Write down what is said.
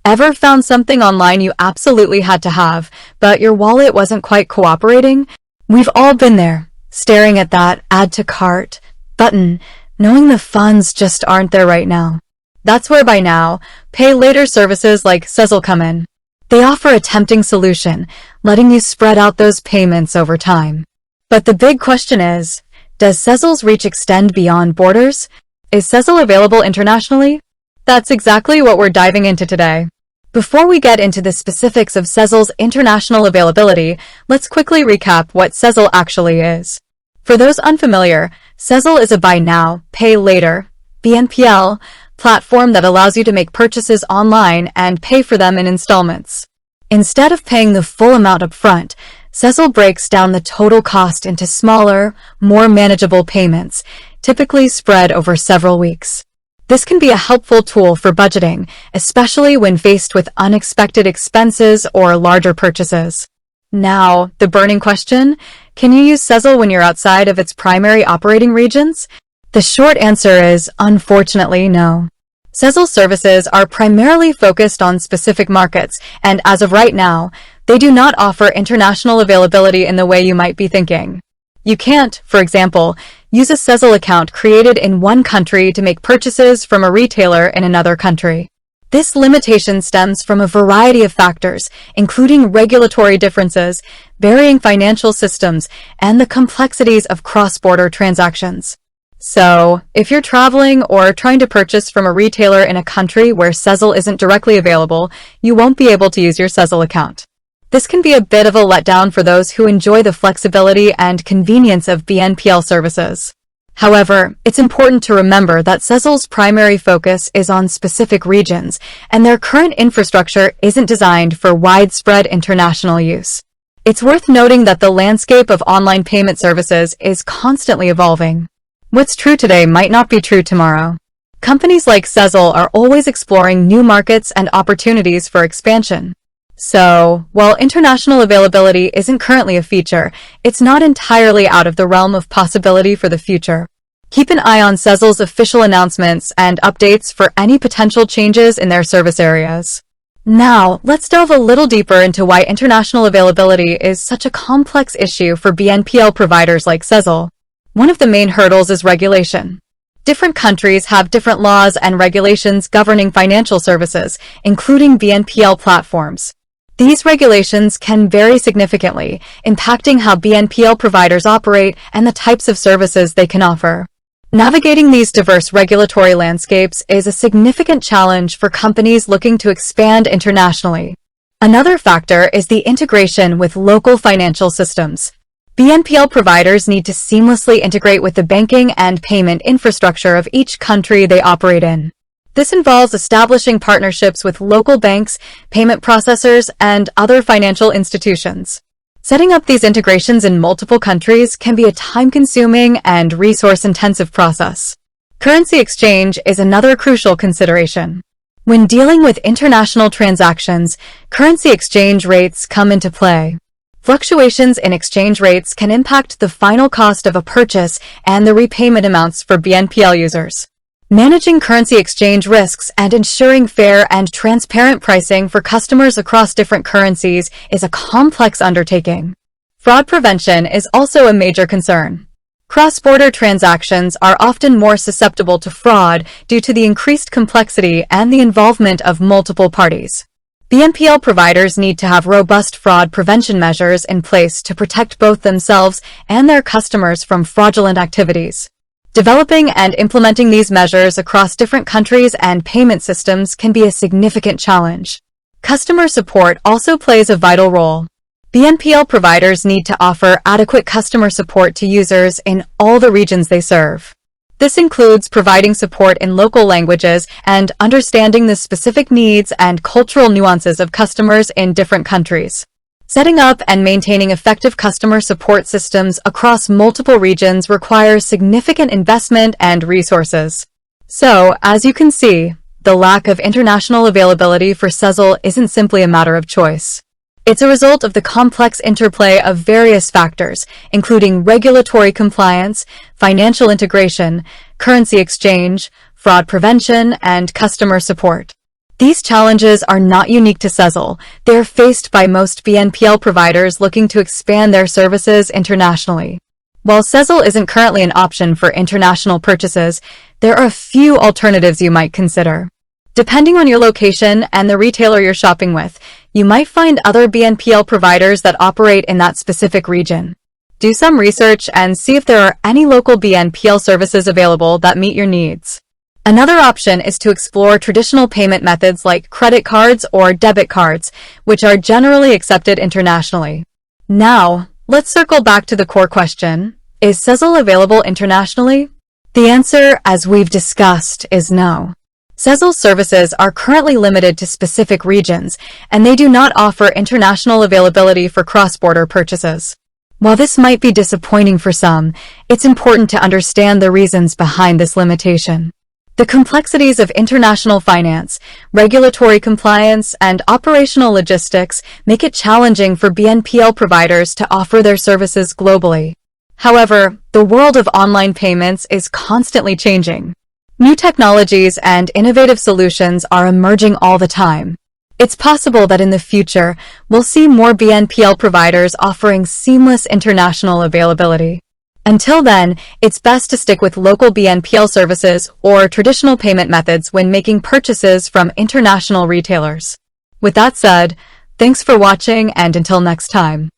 Ever found something online you absolutely had to have, but your wallet wasn't quite cooperating? We've all been there, staring at that add to cart button, knowing the funds just aren't there right now. That's where buy now, pay later services like Sezzle come in. They offer a tempting solution, letting you spread out those payments over time. But the big question is, does Sezzle's reach extend beyond borders? Is Sezzle available internationally? That's exactly what we're diving into today. Before we get into the specifics of Sezzle's international availability, let's quickly recap what Sezzle actually is. For those unfamiliar, Sezzle is a buy now, pay later (BNPL) platform that allows you to make purchases online and pay for them in installments. Instead of paying the full amount up front, Sezzle breaks down the total cost into smaller, more manageable payments, typically spread over several weeks. This can be a helpful tool for budgeting, especially when faced with unexpected expenses or larger purchases. Now, the burning question, can you use Sezzle when you're outside of its primary operating regions? The short answer is, unfortunately, no. Sezzle services are primarily focused on specific markets, and as of right now, they do not offer international availability in the way you might be thinking. You can't, for example, use a Sezzle account created in one country to make purchases from a retailer in another country. This limitation stems from a variety of factors, including regulatory differences, varying financial systems, and the complexities of cross-border transactions. So, if you're traveling or trying to purchase from a retailer in a country where Sezzle isn't directly available, you won't be able to use your Sezzle account. This can be a bit of a letdown for those who enjoy the flexibility and convenience of BNPL services. However, it's important to remember that Sezzle's primary focus is on specific regions, and their current infrastructure isn't designed for widespread international use. It's worth noting that the landscape of online payment services is constantly evolving. What's true today might not be true tomorrow. Companies like Sezzle are always exploring new markets and opportunities for expansion. So, while international availability isn't currently a feature, it's not entirely out of the realm of possibility for the future. Keep an eye on Sezzle's official announcements and updates for any potential changes in their service areas. Now, let's delve a little deeper into why international availability is such a complex issue for BNPL providers like Sezzle. One of the main hurdles is regulation. Different countries have different laws and regulations governing financial services, including BNPL platforms. These regulations can vary significantly, impacting how BNPL providers operate and the types of services they can offer. Navigating these diverse regulatory landscapes is a significant challenge for companies looking to expand internationally. Another factor is the integration with local financial systems. BNPL providers need to seamlessly integrate with the banking and payment infrastructure of each country they operate in. This involves establishing partnerships with local banks, payment processors, and other financial institutions. Setting up these integrations in multiple countries can be a time-consuming and resource-intensive process. Currency exchange is another crucial consideration. When dealing with international transactions, currency exchange rates come into play. Fluctuations in exchange rates can impact the final cost of a purchase and the repayment amounts for BNPL users. Managing currency exchange risks and ensuring fair and transparent pricing for customers across different currencies is a complex undertaking. Fraud prevention is also a major concern. Cross-border transactions are often more susceptible to fraud due to the increased complexity and the involvement of multiple parties. BNPL providers need to have robust fraud prevention measures in place to protect both themselves and their customers from fraudulent activities. Developing and implementing these measures across different countries and payment systems can be a significant challenge. Customer support also plays a vital role. BNPL providers need to offer adequate customer support to users in all the regions they serve. This includes providing support in local languages and understanding the specific needs and cultural nuances of customers in different countries. Setting up and maintaining effective customer support systems across multiple regions requires significant investment and resources. So, as you can see, the lack of international availability for Sezzle isn't simply a matter of choice. It's a result of the complex interplay of various factors, including regulatory compliance, financial integration, currency exchange, fraud prevention, and customer support. These challenges are not unique to Sezzle. They are faced by most BNPL providers looking to expand their services internationally. While Sezzle isn't currently an option for international purchases, there are a few alternatives you might consider. Depending on your location and the retailer you're shopping with, you might find other BNPL providers that operate in that specific region. Do some research and see if there are any local BNPL services available that meet your needs. Another option is to explore traditional payment methods like credit cards or debit cards, which are generally accepted internationally. Now, let's circle back to the core question. Is Sezzle available internationally? The answer, as we've discussed, is no. Sezzle's services are currently limited to specific regions, and they do not offer international availability for cross-border purchases. While this might be disappointing for some, it's important to understand the reasons behind this limitation. The complexities of international finance, regulatory compliance, and operational logistics make it challenging for BNPL providers to offer their services globally. However, the world of online payments is constantly changing. New technologies and innovative solutions are emerging all the time. It's possible that in the future, we'll see more BNPL providers offering seamless international availability. Until then, it's best to stick with local BNPL services or traditional payment methods when making purchases from international retailers. With that said, thanks for watching, and until next time.